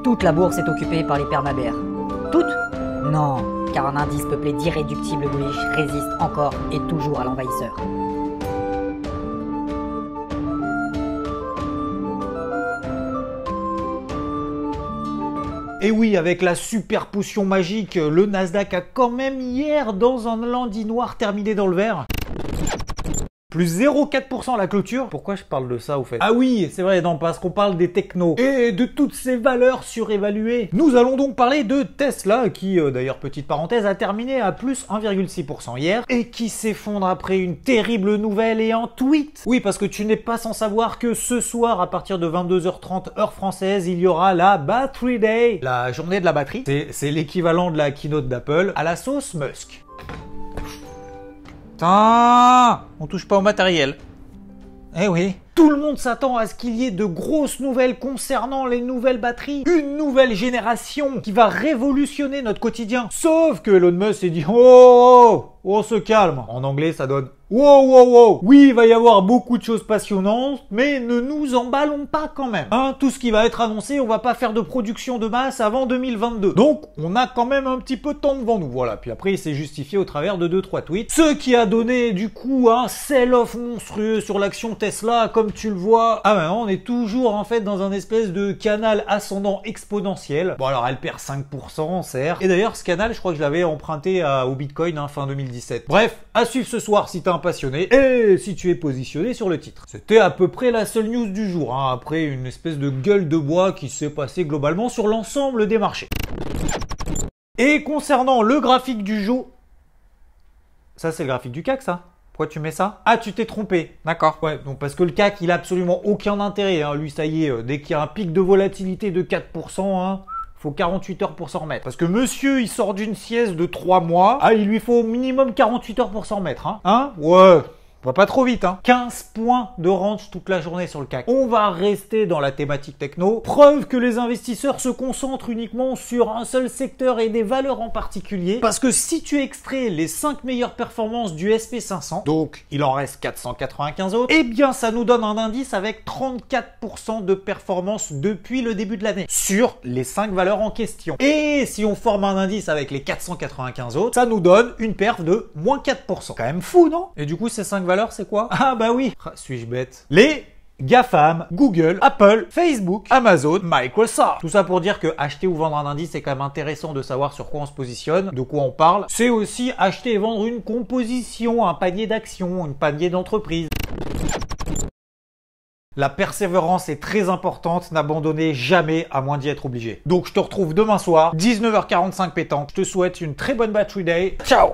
Toute la bourse est occupée par les permabères. Toute? Non, car un indice peuplé d'irréductibles bullish résiste encore et toujours à l'envahisseur. Et oui, avec la super potion magique, le Nasdaq a quand même hier, dans un lundi noir, terminé dans le vert. Plus 0,4% à la clôture. Pourquoi je parle de ça au fait? Ah oui, c'est vrai, non, parce qu'on parle des technos et de toutes ces valeurs surévaluées. Nous allons donc parler de Tesla, qui d'ailleurs, petite parenthèse, a terminé à plus 1,6% hier et qui s'effondre après une terrible nouvelle et un tweet. Oui, parce que tu n'es pas sans savoir que ce soir, à partir de 22h30 heure française, il y aura la Battery Day, la journée de la batterie. C'est l'équivalent de la keynote d'Apple à la sauce Musk. Putain, on touche pas au matériel. Eh oui. Tout le monde s'attend à ce qu'il y ait de grosses nouvelles concernant les nouvelles batteries. Une nouvelle génération qui va révolutionner notre quotidien. Sauf que Elon Musk s'est dit « Oh, on se calme ». En anglais, ça donne « Wow, wow, wow ». Oui, il va y avoir beaucoup de choses passionnantes, mais ne nous emballons pas quand même. Hein, tout ce qui va être annoncé, on va pas faire de production de masse avant 2022. Donc, on a quand même un petit peu de temps devant nous. Voilà, puis après, il s'est justifié au travers de 2-3 tweets. Ce qui a donné, du coup, un sell-off monstrueux sur l'action Tesla, comme tu le vois. Ah ben on est toujours en fait dans un espèce de canal ascendant exponentiel. Bon alors elle perd 5%, certes. Et d'ailleurs ce canal, je crois que je l'avais emprunté au Bitcoin fin 2017. Bref, à suivre ce soir si t'es un passionné et si tu es positionné sur le titre. C'était à peu près la seule news du jour, hein, après une espèce de gueule de bois qui s'est passée globalement sur l'ensemble des marchés. Et concernant le graphique du jour... Ça c'est le graphique du CAC ça? Pourquoi tu mets ça? Ah, tu t'es trompé. D'accord. Ouais, donc parce que le CAC, il a absolument aucun intérêt. Hein. Lui, ça y est, dès qu'il y a un pic de volatilité de 4%, hein, faut 48 heures pour s'en remettre. Parce que monsieur, il sort d'une sieste de 3 mois. Ah, il lui faut au minimum 48 heures pour s'en remettre. Hein? Ouais. On va pas trop vite, hein. 15 points de range toute la journée sur le CAC. On va rester dans la thématique techno. Preuve que les investisseurs se concentrent uniquement sur un seul secteur et des valeurs en particulier. Parce que si tu extrais les 5 meilleures performances du SP500, donc il en reste 495 autres, eh bien ça nous donne un indice avec 34% de performance depuis le début de l'année sur les 5 valeurs en question. Et si on forme un indice avec les 495 autres, ça nous donne une perf de moins 4%. Quand même fou, non? Et du coup, ces 5 valeurs, c'est quoi? Ah bah oui, suis-je bête? Les GAFAM, Google, Apple, Facebook, Amazon, Microsoft. Tout ça pour dire que acheter ou vendre un indice, c'est quand même intéressant de savoir sur quoi on se positionne, de quoi on parle. C'est aussi acheter et vendre une composition, un panier d'actions, un panier d'entreprises. La persévérance est très importante, n'abandonnez jamais à moins d'y être obligé. Donc je te retrouve demain soir, 19h45 pétanque. Je te souhaite une très bonne battery day. Ciao!